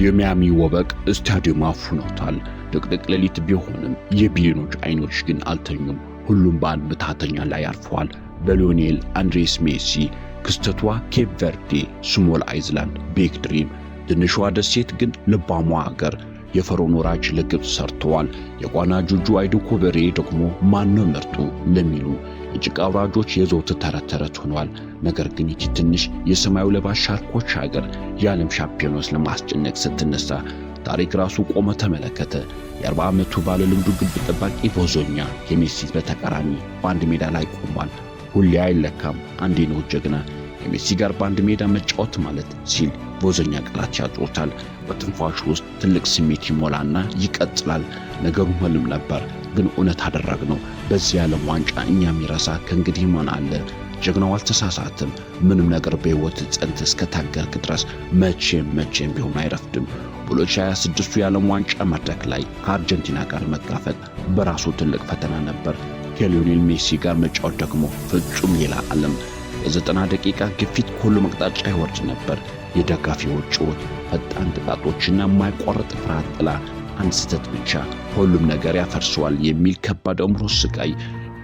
የሚያሚ ወበቅ ስታዲየም አፍኖታል። ድቅድቅ ሌሊት ቢሆንም የቢሊዮኖች አይኖች ግን አልተኙም። ሁሉም በአንድ ምትሃተኛ ላይ አርፈዋል፣ በሊዮኔል አንድሬስ ሜሲ። ክስተቷ ኬፕ ቨርዴ፣ ስሞል አይዝላንድ፣ ቢግ ድሪም። ትንሿ ደሴት ግን ልባሟ አገር። የፈርዖን ወራጅ ለግብፅ ሰርተዋል። የጓና ጁጁ አይዱ ኮበሬ ደግሞ ማነው ምርጡ ለሚሉ የጭቃ አውራጆች የዘወትር ተረት ሆኗል። ነገር ግን ይቺ ትንሽ የሰማዩ ለባሽ ሻርኮች ሀገር የዓለም ሻምፒዮኖስ ለማስጨነቅ ስትነሳ ታሪክ ራሱ ቆመ ተመለከተ። የ40 ዓመቱ ባለልምዱ ግብ ጠባቂ ቮዞኛ ከሜሲ በተቃራኒ በአንድ ሜዳ ላይ ቆሟል። ሁሌ አይለካም፣ አንዴ ነው ጀግና። ከሜሲ ጋር በአንድ ሜዳ መጫወት ማለት ሲል ቮዞኛ ቃላት ያጥሮታል። በትንፋሹ ውስጥ ትልቅ ስሜት ይሞላና ይቀጥላል። ነገሩ ህልም ነበር፣ ግን እውነት አደረግነው። በዚህ ዓለም ዋንጫ እኛ የሚረሳ ከእንግዲህ ማን አለ? ጀግናው አልተሳሳትም። ምንም ነገር በሕይወት ጸንተ እስከታገልክ ድረስ መቼም ቢሆን አይረፍድም። በ2026 የዓለም ዋንጫ መድረክ ላይ ከአርጀንቲና ጋር መጋፈጥ በራሱ ትልቅ ፈተና ነበር። ከሊዮኔል ሜሲ ጋር መጫወት ደግሞ ፍጹም ሌላ ዓለም። የ90 ደቂቃ ግፊት ከሁሉም አቅጣጫ ይወርድ ነበር። የደጋፊዎች ጩኸት፣ ፈጣን ጥቃቶችና የማይቋረጥ ፍርሃት ጥላ። አንድ ስህተት ብቻ ሁሉም ነገር ያፈርሰዋል የሚል ከባድ አእምሮ ስቃይ።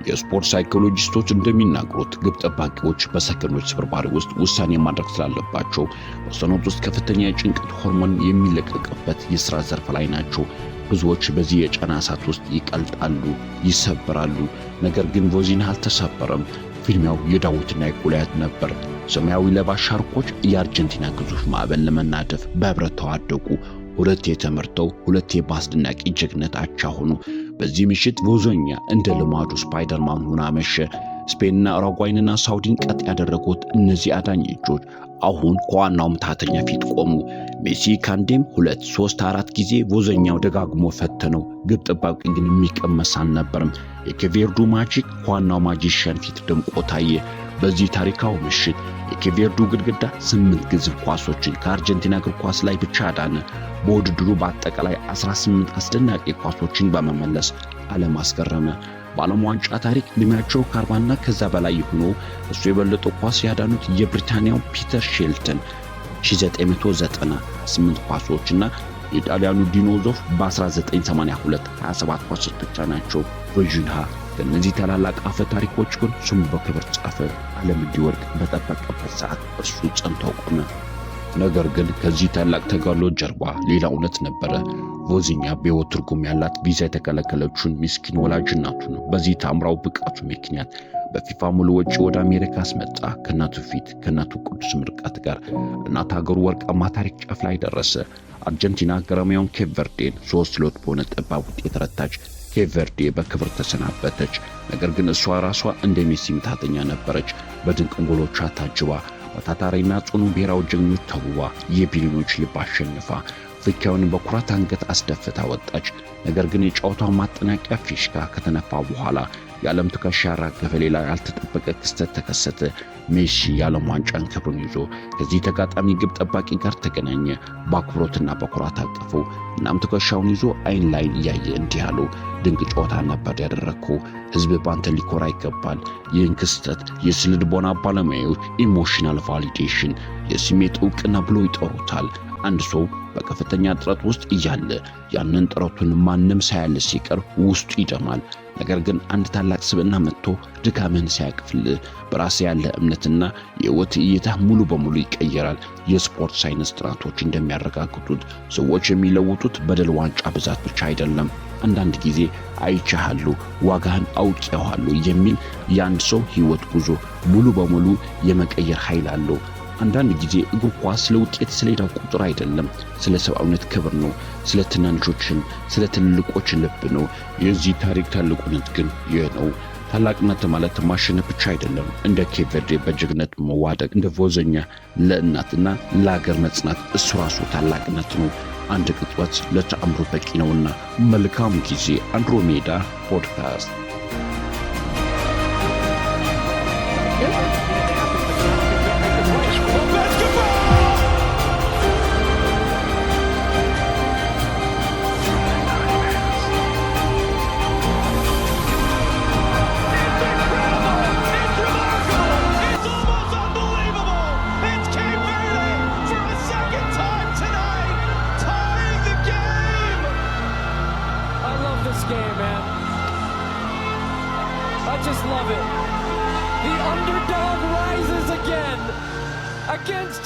የስፖርት ሳይኮሎጂስቶች እንደሚናገሩት ግብ ጠባቂዎች በሰከንዶች ስብርባሪ ውስጥ ውሳኔ ማድረግ ስላለባቸው በሰኖት ውስጥ ከፍተኛ የጭንቀት ሆርሞን የሚለቀቅበት የሥራ ዘርፍ ላይ ናቸው። ብዙዎች በዚህ የጫና እሳት ውስጥ ይቀልጣሉ፣ ይሰበራሉ። ነገር ግን ቮዚና አልተሰበረም። ፊልሚያው የዳዊትና የጎልያድ ነበር። ሰማያዊ ለባሽ ሻርኮች የአርጀንቲና ግዙፍ ማዕበል ለመናደፍ በህብረት ተዋደቁ። ሁለቴ ተመርተው ሁለቴ በአስደናቂ ጀግነት አቻ ሆኑ። በዚህ ምሽት ቮዞኛ እንደ ልማዱ ስፓይደርማን ሆና መሸ። ስፔንና ኡሩጓይንና ሳውዲን ቀጥ ያደረጉት እነዚህ አዳኝ እጆች አሁን ከዋናው ምትሃተኛ ፊት ቆሙ። ሜሲ ካንዴም 2፣ 3፣ 4 ጊዜ ቮዞኛው ደጋግሞ ፈተነው። ግብ ጠባቂ ግን የሚቀመስ አልነበረም። የኬቬርዱ ማጂክ ከዋናው ማጂሽያን ፊት ደምቆ ታየ። በዚህ ታሪካዊ ምሽት የኬቬርዱ ግድግዳ 8 ግዙፍ ኳሶችን ከአርጀንቲና እግር ኳስ ላይ ብቻ አዳነ። በውድድሩ በአጠቃላይ 18 አስደናቂ ኳሶችን በመመለስ ዓለም አስገረመ። በዓለም ዋንጫ ታሪክ ዕድሜያቸው ከ40ና ከዛ በላይ የሆኑ እሱ የበለጠ ኳስ ያዳኑት የብሪታንያው ፒተር ሼልተን 1998 ኳሶችና የጣሊያኑ ዲኖ ዞፍ በ1982 27 ኳሶች ብቻ ናቸው። ቮዚንሃ ከእነዚህ ታላላቅ አፈ ታሪኮች ግን ስሙ በክብር ጻፈ። ዓለም እንዲወድቅ በጠበቀበት ሰዓት እርሱ ጸንቶ ቆመ። ነገር ግን ከዚህ ታላቅ ተጋድሎ ጀርባ ሌላ እውነት ነበረ። ቮዚኛ በሕይወት ትርጉም ያላት ቪዛ የተከለከለችውን ምስኪን ወላጅ እናቱን በዚህ ታምራው ብቃቱ ምክንያት በፊፋ ሙሉ ወጪ ወደ አሜሪካ አስመጣ። ከእናቱ ፊት ከእናቱ ቅዱስ ምርቃት ጋር እናት ሀገሩ ወርቃማ ታሪክ ጫፍ ላይ ደረሰ። አርጀንቲና ገረሜውን ኬፕ ቨርዴን 3-2 በሆነ ጠባብ ውጤት ረታች። ኬፕ ቨርዴ በክብር ተሰናበተች። ነገር ግን እሷ ራሷ እንደ ሜሲ ምትሃተኛ ነበረች። በድንቅ ጎሎቿ ታጅባ በታታሪና ጽኑ ብሔራዊ ጀግኖች ተውባ የቢሊዮኖች ልብ አሸንፋ ፍካዩን በኩራት አንገት አስደፍታ ወጣች። ነገር ግን የጨዋታው ማጠናቂያ ፊሽካ ከተነፋ በኋላ የዓለም ትከሻ ያራገፈ ሌላ ያልተጠበቀ ክስተት ተከሰተ። ሜሲ የዓለም ዋንጫን ክብሩን ይዞ ከዚህ ተጋጣሚ ግብ ጠባቂ ጋር ተገናኘ። በአክብሮትና በኩራት አቀፈው። እናም ትከሻውን ይዞ አይን ላይን እያየ እንዲህ አለው፣ ድንቅ ጨዋታ ነበር ያደረግከው። ሕዝብ ባንተ ሊኮራ ይገባል። ይህን ክስተት የስነ ልቦና ባለሙያዎች ኢሞሽናል ቫሊዴሽን የስሜት ዕውቅና ብሎ ይጠሩታል። አንድ ሰው በከፍተኛ ጥረት ውስጥ እያለ ያንን ጥረቱን ማንም ሳያልስ ሲቀር ውስጡ ይደማል። ነገር ግን አንድ ታላቅ ስብዕና መጥቶ ድካምህን ሲያቅፍልህ በራስ ያለ እምነትና የሕይወት እይታ ሙሉ በሙሉ ይቀየራል። የስፖርት ሳይንስ ጥናቶች እንደሚያረጋግጡት ሰዎች የሚለውጡት በድል ዋንጫ ብዛት ብቻ አይደለም። አንዳንድ ጊዜ አይቻለሁ፣ ዋጋህን አውቄዋለሁ የሚል የአንድ ሰው ሕይወት ጉዞ ሙሉ በሙሉ የመቀየር ኃይል አለው። አንዳንድ ጊዜ እግር ኳስ ስለ ውጤት ስለሄዳው ቁጥር አይደለም፣ ስለ ሰብአዊነት ክብር ነው። ስለ ትናንሾችን ስለ ትልልቆች ልብ ነው። የዚህ ታሪክ ታላቅነት ግን ይህ ነው። ታላቅነት ማለት ማሸነፍ ብቻ አይደለም። እንደ ኬፕ ቨርዴ በጀግነት መዋደቅ፣ እንደ ቮዞኛ ለእናትና ለሀገር መጽናት እሱ ራሱ ታላቅነት ነው። አንድ ቅጽበት ለተአምሮ በቂ ነውና። መልካም ጊዜ። አንድሮሜዳ ፖድካስት I just love it. The underdog rises again against